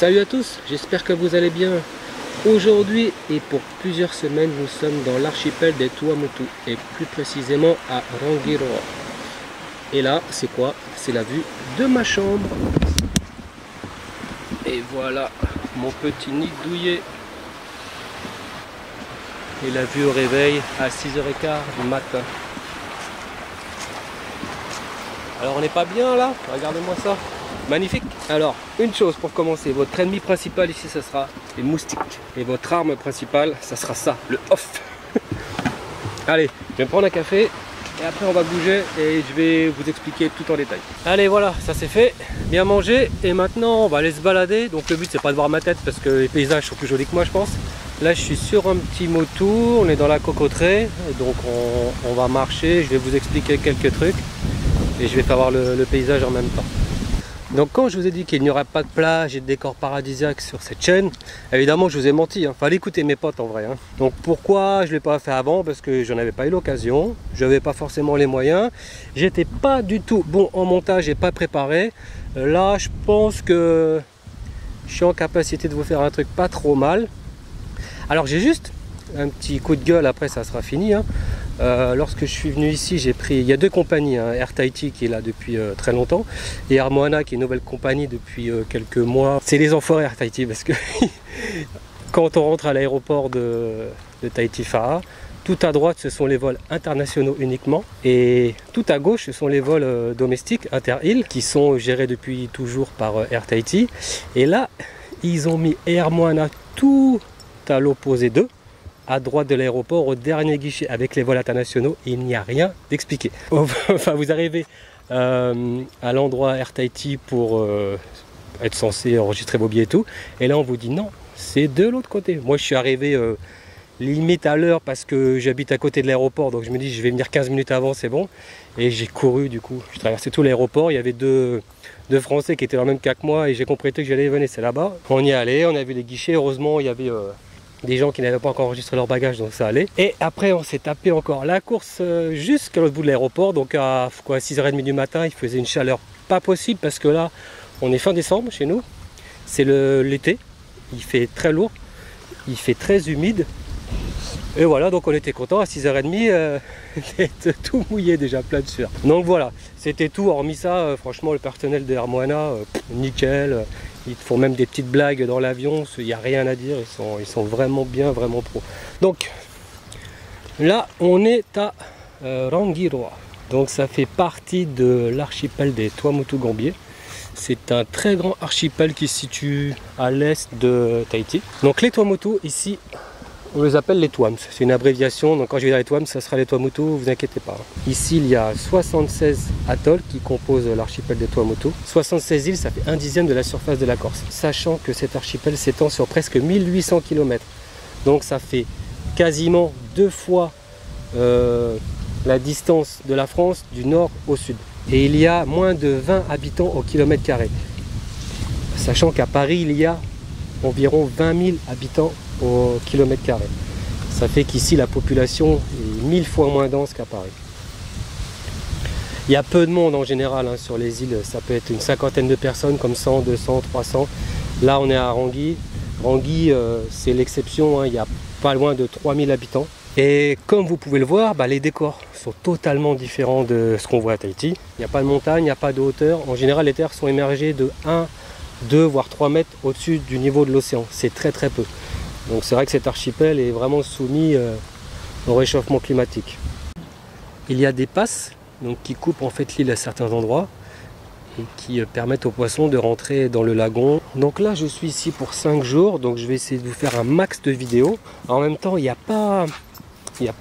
Salut à tous, j'espère que vous allez bien. Aujourd'hui et pour plusieurs semaines, nous sommes dans l'archipel des Tuamotu et plus précisément à Rangiroa. Et là, c'est quoi? C'est la vue de ma chambre. Et voilà mon petit nid douillet. Et la vue au réveil à 6h15 du matin. Alors on n'est pas bien là, regardez-moi ça. Magnifique. Alors, une chose pour commencer, votre ennemi principal ici, ça sera les moustiques. Et votre arme principale, ça sera ça, le off. Allez, je vais me prendre un café et après on va bouger et je vais vous expliquer tout en détail. Allez, voilà, ça c'est fait, bien mangé. Et maintenant, on va aller se balader. Donc le but, c'est pas de voir ma tête parce que les paysages sont plus jolis que moi, je pense. Là, je suis sur un petit motu, on est dans la cocoterie. Donc on va marcher, je vais vous expliquer quelques trucs. Et je vais faire voir le paysage en même temps. Donc quand je vous ai dit qu'il n'y aurait pas de plage et de décor paradisiaque sur cette chaîne, évidemment je vous ai menti, hein. Fallait écouter mes potes en vrai, hein. Donc pourquoi je ne l'ai pas fait avant? Parce que j'en avais pas eu l'occasion, je n'avais pas forcément les moyens, j'étais pas du tout bon en montage et pas préparé. Là je pense que je suis en capacité de vous faire un truc pas trop mal. Alors j'ai juste un petit coup de gueule, après ça sera fini, hein. Lorsque je suis venu ici, j'ai pris, il y a deux compagnies, hein, Air Tahiti qui est là depuis très longtemps et Air Moana qui est une nouvelle compagnie depuis quelques mois. C'est les enfoirés Air Tahiti parce que quand on rentre à l'aéroport de Tahiti Fa'a, tout à droite ce sont les vols internationaux uniquement et tout à gauche ce sont les vols domestiques inter-îles qui sont gérés depuis toujours par Air Tahiti. Et là ils ont mis Air Moana tout à l'opposé d'eux, à droite de l'aéroport, au dernier guichet avec les vols internationaux, il n'y a rien d'expliqué. Enfin, vous arrivez à l'endroit Air Tahiti pour être censé enregistrer vos billets et tout, et là on vous dit non, c'est de l'autre côté. Moi je suis arrivé limite à l'heure parce que j'habite à côté de l'aéroport, donc je me dis je vais venir 15 minutes avant, c'est bon, et j'ai couru du coup, je traversais tout l'aéroport, il y avait deux Français qui étaient dans le même cas que moi, et j'ai compris que j'allais venir, c'est là-bas. On y allait, on a vu les guichets, heureusement il y avait des gens qui n'avaient pas encore enregistré leur bagage, donc ça allait. Et après on s'est tapé encore la course jusqu'à l'autre bout de l'aéroport, donc à 6h30 du matin, il faisait une chaleur pas possible parce que là on est fin décembre chez nous, c'est l'été, il fait très lourd, il fait très humide. Et voilà, donc on était content à 6h30 d'être tout mouillé déjà, plein de sueur. Donc voilà, c'était tout, hormis ça, franchement le personnel de Air Moana, nickel. Ils font même des petites blagues dans l'avion, il n'y a rien à dire, ils sont vraiment bien, vraiment pro. Donc là on est à Rangiroa, donc ça fait partie de l'archipel des Tuamotu Gambier. C'est un très grand archipel qui se situe à l'est de Tahiti. Donc les Tuamotu ici, on les appelle les Tuams, c'est une abréviation, donc quand je vais dire les Tuams, ça sera les Tuamotu, vous inquiétez pas. Ici, il y a 76 atolls qui composent l'archipel des Tuamotu. 76 îles, ça fait 1/10 de la surface de la Corse. Sachant que cet archipel s'étend sur presque 1800 km. Donc ça fait quasiment 2 fois la distance de la France du nord au sud. Et il y a moins de 20 habitants au kilomètre carré. Sachant qu'à Paris, il y a environ 20 000 habitants au kilomètre carré. Ça fait qu'ici la population est 1000 fois moins dense qu'à Paris. Il y a peu de monde en général hein, sur les îles, ça peut être une cinquantaine de personnes comme 100, 200, 300. Là on est à Rangui. Rangui c'est l'exception, hein, il y a pas loin de 3000 habitants. Et comme vous pouvez le voir, les décors sont totalement différents de ce qu'on voit à Tahiti. Il n'y a pas de montagne, il n'y a pas de hauteur. En général les terres sont émergées de 1, 2 voire 3 mètres au-dessus du niveau de l'océan. C'est très très peu. Donc c'est vrai que cet archipel est vraiment soumis au réchauffement climatique. Il y a des passes donc, qui coupent en fait l'île à certains endroits et qui permettent aux poissons de rentrer dans le lagon. Donc là je suis ici pour 5 jours, donc je vais essayer de vous faire un max de vidéos. En même temps il n'y a pas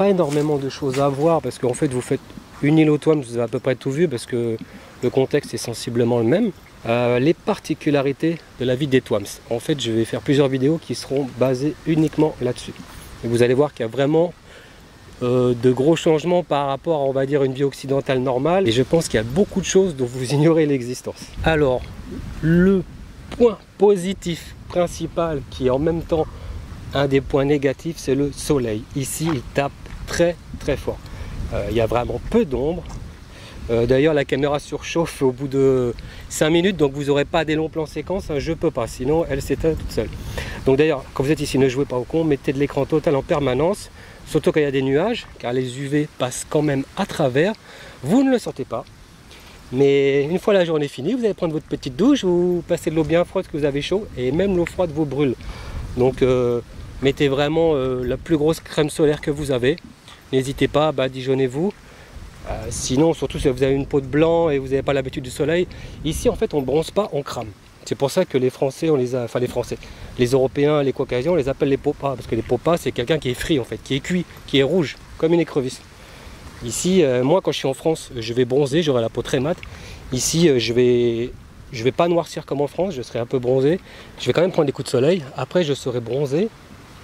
énormément de choses à voir parce qu'en fait vous faites une île aux Tuams, vous avez à peu près tout vu parce que le contexte est sensiblement le même. Les particularités de la vie des Tuams. En fait, je vais faire plusieurs vidéos qui seront basées uniquement là-dessus. Et vous allez voir qu'il y a vraiment de gros changements par rapport à, on va dire, une vie occidentale normale. Et je pense qu'il y a beaucoup de choses dont vous ignorez l'existence. Alors, le point positif principal, qui est en même temps un des points négatifs, c'est le soleil. Ici, il tape très très fort. Il y a vraiment peu d'ombre. D'ailleurs la caméra surchauffe au bout de 5 minutes, donc vous n'aurez pas des longs plans séquences, hein, je peux pas, sinon elle s'éteint toute seule. Donc d'ailleurs quand vous êtes ici, ne jouez pas au con, mettez de l'écran total en permanence, surtout quand il y a des nuages, car les UV passent quand même à travers, vous ne le sentez pas. Mais une fois la journée finie, vous allez prendre votre petite douche, vous passez de l'eau bien froide que vous avez chaud, et même l'eau froide vous brûle. Donc mettez vraiment la plus grosse crème solaire que vous avez. N'hésitez pas à badigeonnez-vous. Sinon, surtout si vous avez une peau de blanc et vous n'avez pas l'habitude du soleil, ici en fait on ne bronze pas, on crame. C'est pour ça que les Français, les Européens, les Caucasiens, on les appelle les popas, parce que les popas c'est quelqu'un qui est frit en fait, qui est cuit, qui est rouge, comme une écrevisse. Ici, moi quand je suis en France, je vais bronzer, j'aurai la peau très mate. Ici, je vais pas noircir comme en France, je serai un peu bronzé. Je vais quand même prendre des coups de soleil, après je serai bronzé,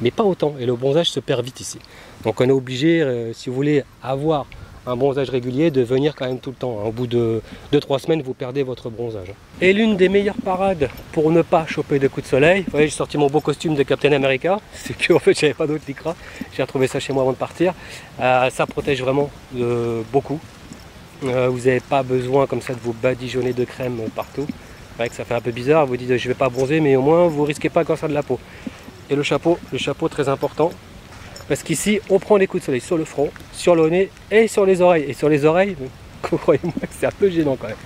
mais pas autant. Et le bronzage se perd vite ici. Donc on est obligé, si vous voulez avoir un bronzage régulier, de venir quand même tout le temps. Au bout de 2-3 semaines, vous perdez votre bronzage. Et l'une des meilleures parades pour ne pas choper de coups de soleil, vous voyez, j'ai sorti mon beau costume de Captain America, c'est que en fait j'avais pas d'autre lycra, j'ai retrouvé ça chez moi avant de partir. Ça protège vraiment beaucoup. Vous n'avez pas besoin comme ça de vous badigeonner de crème partout. C'est vrai que ça fait un peu bizarre, vous dites je vais pas bronzer, mais au moins vous risquez pas le cancer de la peau. Et le chapeau très important. Parce qu'ici, on prend des coups de soleil sur le front, sur le nez et sur les oreilles. Et sur les oreilles, croyez-moi que c'est un peu gênant quand même.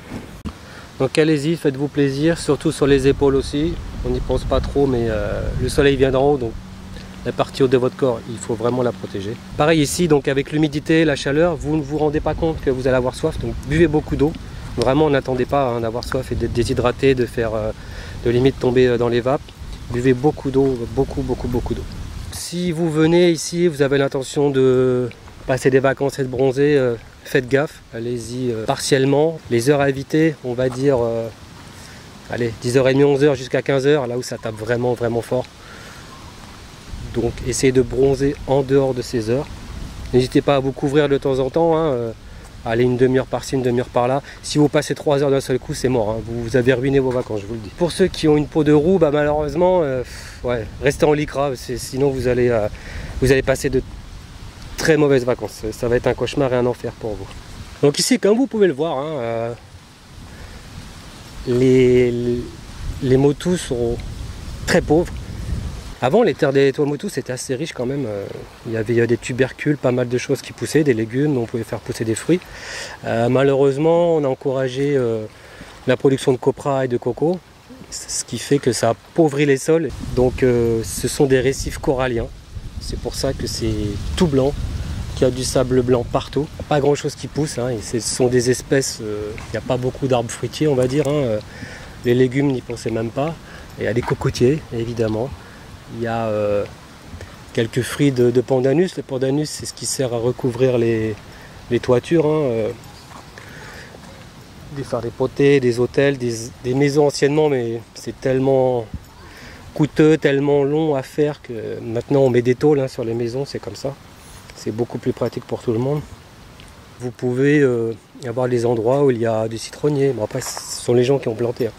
Donc allez-y, faites-vous plaisir, surtout sur les épaules aussi. On n'y pense pas trop, mais le soleil vient d'en haut, donc la partie haute de votre corps, il faut vraiment la protéger. Pareil ici, donc avec l'humidité, la chaleur, vous ne vous rendez pas compte que vous allez avoir soif, donc buvez beaucoup d'eau. Vraiment, n'attendez pas d'avoir soif et d'être déshydraté, de limite tomber dans les vapes. Buvez beaucoup d'eau, beaucoup d'eau. Si vous venez ici, vous avez l'intention de passer des vacances et de bronzer, faites gaffe, allez-y partiellement. Les heures à éviter, on va dire, allez, 10h30, 11h jusqu'à 15h, là où ça tape vraiment fort. Donc essayez de bronzer en dehors de ces heures. N'hésitez pas à vous couvrir de temps en temps, hein, allez une demi-heure par-ci, une demi-heure par-là. Si vous passez 3 heures d'un seul coup, c'est mort, hein. Vous avez ruiné vos vacances, je vous le dis. Pour ceux qui ont une peau de roue, bah, malheureusement, ouais, restez en lycra, sinon vous allez passer de très mauvaises vacances. Ça va être un cauchemar et un enfer pour vous. Donc ici, comme vous pouvez le voir, hein, les motus sont très pauvres. Avant, les terres des Tuamotu, c'était assez riche quand même. Il y avait des tubercules, pas mal de choses qui poussaient, des légumes, on pouvait faire pousser des fruits. Malheureusement, on a encouragé la production de copra et de coco, ce qui fait que ça appauvrit les sols. Donc ce sont des récifs coralliens. C'est pour ça que c'est tout blanc, qu'il y a du sable blanc partout. Pas grand chose qui pousse, hein, et ce sont des espèces, il n'y a pas beaucoup d'arbres fruitiers, on va dire. Hein. Les légumes, n'y pensez même pas. Il y a des cocotiers, évidemment. Il y a quelques fruits de pandanus. Le pandanus, c'est ce qui sert à recouvrir les toitures. Hein, faire des potées, des hôtels, des maisons anciennement, mais c'est tellement coûteux, tellement long à faire que maintenant on met des tôles, hein, sur les maisons, c'est comme ça. C'est beaucoup plus pratique pour tout le monde. Vous pouvez avoir des endroits où il y a du citronnier. Bon, après, ce sont les gens qui ont planté. Hein.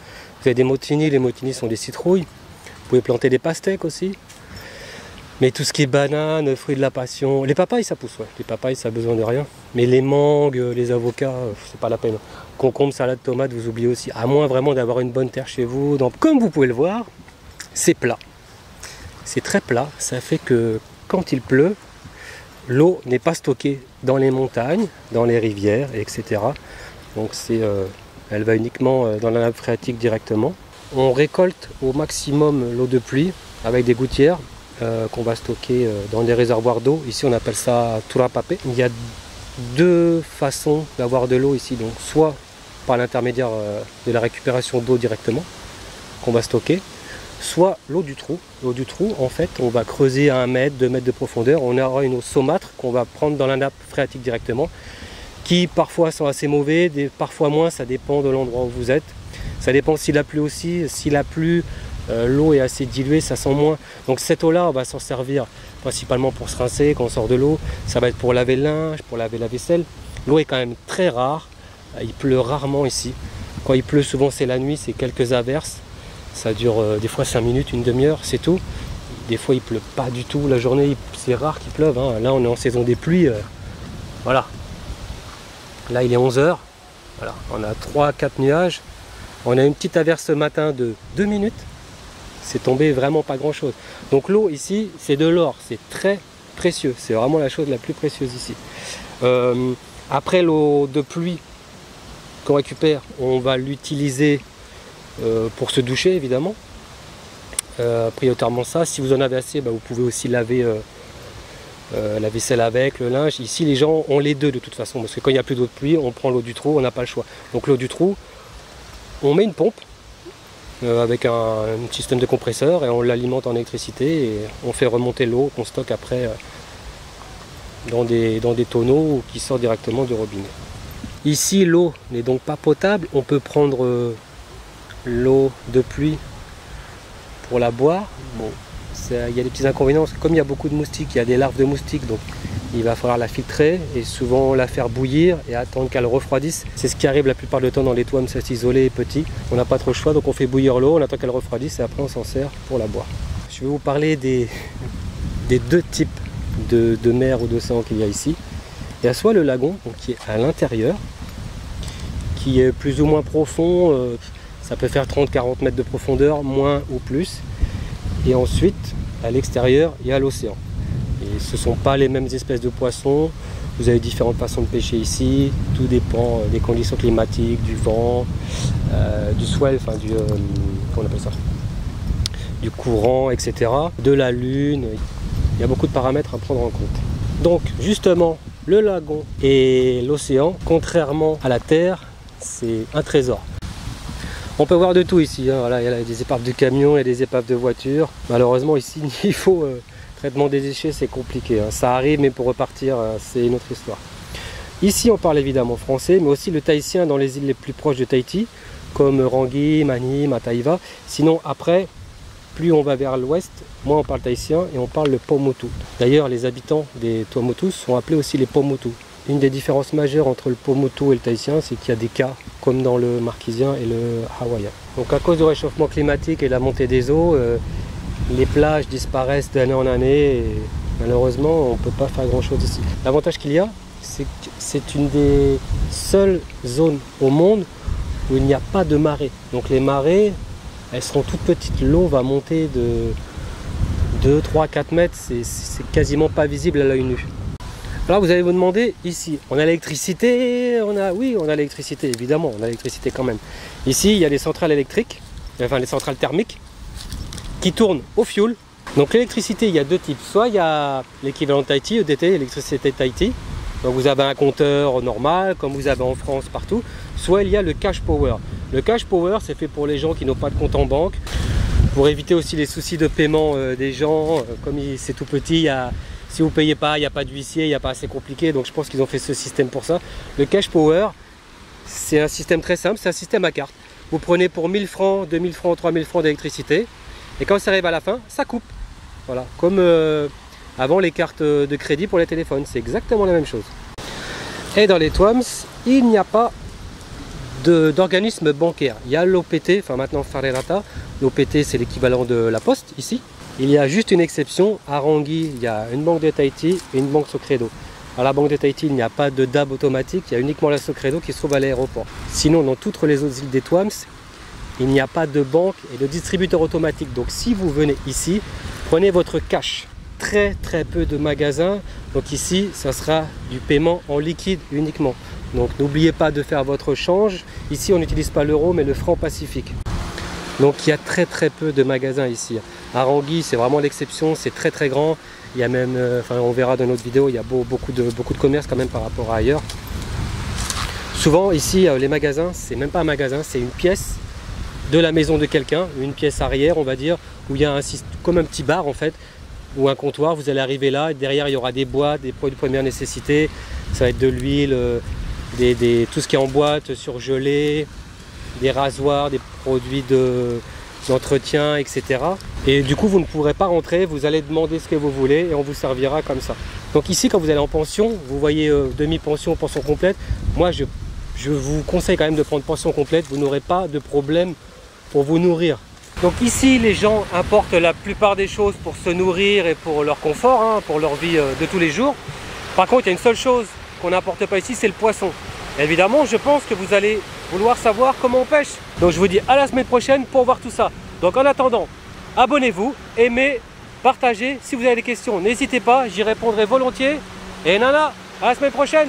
Vous avez des motinis, les motinis sont des citrouilles. Vous pouvez planter des pastèques aussi. Mais tout ce qui est bananes, fruits de la passion, les papayes ça pousse, ouais. Les papayes ça a besoin de rien. Mais les mangues, les avocats, c'est pas la peine. Concombre, salade, tomate, vous oubliez aussi. À moins vraiment d'avoir une bonne terre chez vous. Donc, comme vous pouvez le voir, c'est plat. C'est très plat. Ça fait que quand il pleut, l'eau n'est pas stockée dans les montagnes, dans les rivières, etc. Donc elle va uniquement dans la nappe phréatique directement. On récolte au maximum l'eau de pluie avec des gouttières qu'on va stocker dans des réservoirs d'eau. Ici on appelle ça turapapé. Il y a 2 façons d'avoir de l'eau ici. Donc soit par l'intermédiaire de la récupération d'eau directement qu'on va stocker, soit l'eau du trou. L'eau du trou, en fait, on va creuser à 1 mètre, 2 mètres de profondeur. On aura une eau saumâtre qu'on va prendre dans la nappe phréatique directement, qui parfois sont assez mauvais, parfois moins, ça dépend de l'endroit où vous êtes. Ça dépend s'il a plu aussi. S'il a plu, l'eau est assez diluée, ça sent moins. Donc cette eau-là, on va s'en servir principalement pour se rincer quand on sort de l'eau. Ça va être pour laver le linge, pour laver la vaisselle. L'eau est quand même très rare. Il pleut rarement ici. Quand il pleut, souvent c'est la nuit, c'est quelques averses. Ça dure des fois 5 minutes, une demi-heure, c'est tout. Des fois il pleut pas du tout. La journée, c'est rare qu'il pleuve. Hein. Là, on est en saison des pluies. Voilà. Là, il est 11h. Voilà, on a 3-4 nuages. On a une petite averse ce matin de 2 minutes. C'est tombé vraiment pas grand chose. Donc l'eau ici, c'est de l'or, c'est très précieux. C'est vraiment la chose la plus précieuse ici. Après l'eau de pluie qu'on récupère, on va l'utiliser pour se doucher évidemment. Prioritairement ça. Si vous en avez assez, vous pouvez aussi laver la vaisselle avec, le linge. Ici les gens ont les deux de toute façon, parce que quand il n'y a plus d'eau de pluie, on prend l'eau du trou, on n'a pas le choix. Donc l'eau du trou, on met une pompe avec un système de compresseur et on l'alimente en électricité et on fait remonter l'eau qu'on stocke après dans des tonneaux qui sortent directement du robinet. Ici l'eau n'est donc pas potable, on peut prendre l'eau de pluie pour la boire. Bon, il y a des petits inconvénients parce que comme il y a beaucoup de moustiques, il y a des larves de moustiques, donc il va falloir la filtrer et souvent la faire bouillir et attendre qu'elle refroidisse. C'est ce qui arrive la plupart du temps dans les toits, c'est isolé et petit. On n'a pas trop le choix, donc on fait bouillir l'eau, on attend qu'elle refroidisse et après on s'en sert pour la boire. Je vais vous parler des deux types de mers ou d'océans qu'il y a ici. Il y a soit le lagon, donc qui est à l'intérieur, qui est plus ou moins profond, ça peut faire 30-40 mètres de profondeur, moins ou plus. Et ensuite, à l'extérieur, il y a l'océan. Et ce ne sont pas les mêmes espèces de poissons. Vous avez différentes façons de pêcher ici. Tout dépend des conditions climatiques, du vent, du swell, enfin du comment on appelle ça, du courant, etc. De la lune. Il y a beaucoup de paramètres à prendre en compte. Donc justement, le lagon et l'océan, contrairement à la terre, c'est un trésor. On peut voir de tout ici, hein. Voilà, il y a des épaves de camions et des épaves de voitures. Malheureusement ici, niveau traitement des déchets, c'est compliqué, hein. Ça arrive, mais pour repartir, c'est une autre histoire. Ici, on parle évidemment français, mais aussi le tahitien dans les îles les plus proches de Tahiti, comme Rangui, Mani, Mataiva. Sinon, après, plus on va vers l'ouest, moins on parle tahitien et on parle le Pomotu. D'ailleurs, les habitants des Tuamotus sont appelés aussi les Pomotu. Une des différences majeures entre le Pomotu et le tahitien, c'est qu'il y a des cas comme dans le marquisien et le hawaïen. Donc à cause du réchauffement climatique et de la montée des eaux, les plages disparaissent d'année en année et malheureusement on ne peut pas faire grand chose ici. L'avantage qu'il y a, c'est que c'est une des seules zones au monde où il n'y a pas de marée. Donc les marées, elles seront toutes petites, l'eau va monter de 2, 3, 4 mètres, c'est quasiment pas visible à l'œil nu. Alors vous allez vous demander, ici, on a l'électricité, oui, on a l'électricité, évidemment, on a l'électricité quand même. Ici, il y a des centrales électriques, enfin les centrales thermiques, qui tournent au fioul. Donc l'électricité, il y a deux types. Soit il y a l'équivalent de Tahiti, EDT, électricité de Tahiti. Donc vous avez un compteur normal, comme vous avez en France partout. Soit il y a le cash power. Le cash power, c'est fait pour les gens qui n'ont pas de compte en banque, pour éviter aussi les soucis de paiement des gens. Comme c'est tout petit, si vous ne payez pas, il n'y a pas d'huissier, il n'y a pas assez compliqué. Donc je pense qu'ils ont fait ce système pour ça. Le cash power, c'est un système très simple, c'est un système à carte. Vous prenez pour 1000 francs, 2000 francs, 3000 francs d'électricité. Et quand ça arrive à la fin, ça coupe. Voilà, comme avant les cartes de crédit pour les téléphones, c'est exactement la même chose. Et dans les Tuams, il n'y a pas d'organisme bancaire. Il y a l'OPT, enfin maintenant Whareroata. L'OPT, c'est l'équivalent de la Poste ici. Il y a juste une exception. À Rangui, il y a une banque de Tahiti et une banque Socredo. À la banque de Tahiti, il n'y a pas de DAB automatique, il y a uniquement la Socredo qui se trouve à l'aéroport. Sinon, dans toutes les autres îles des Tuams, il n'y a pas de banque et de distributeur automatique. Donc si vous venez ici, prenez votre cash. Très peu de magasins. Donc ici, ça sera du paiement en liquide uniquement. Donc n'oubliez pas de faire votre change. Ici, on n'utilise pas l'euro, mais le franc pacifique. Donc il y a très peu de magasins ici. À Rangui, c'est vraiment l'exception, c'est très grand. Il y a même, on verra dans notre vidéo, il y a beaucoup de commerces quand même par rapport à ailleurs. Souvent ici, les magasins, c'est même pas un magasin, c'est une pièce de la maison de quelqu'un, une pièce arrière on va dire, où il y a comme un petit bar en fait, ou un comptoir. Vous allez arriver là, et derrière il y aura des boîtes, des produits de première nécessité, ça va être de l'huile, tout ce qui est en boîte, surgelé, des rasoirs, des produits d'entretien, etc. Et du coup vous ne pourrez pas rentrer, vous allez demander ce que vous voulez et on vous servira comme ça. Donc ici quand vous allez en pension, vous voyez demi-pension, pension complète, moi je vous conseille quand même de prendre pension complète, vous n'aurez pas de problème pour vous nourrir. Donc ici les gens importent la plupart des choses pour se nourrir et pour leur confort, hein, pour leur vie de tous les jours. Par contre il y a une seule chose qu'on n'importe pas ici, c'est le poisson. Évidemment, je pense que vous allez vouloir savoir comment on pêche. Donc je vous dis à la semaine prochaine pour voir tout ça. Donc en attendant, abonnez-vous, aimez, partagez. Si vous avez des questions, n'hésitez pas, j'y répondrai volontiers. Et nana, à la semaine prochaine.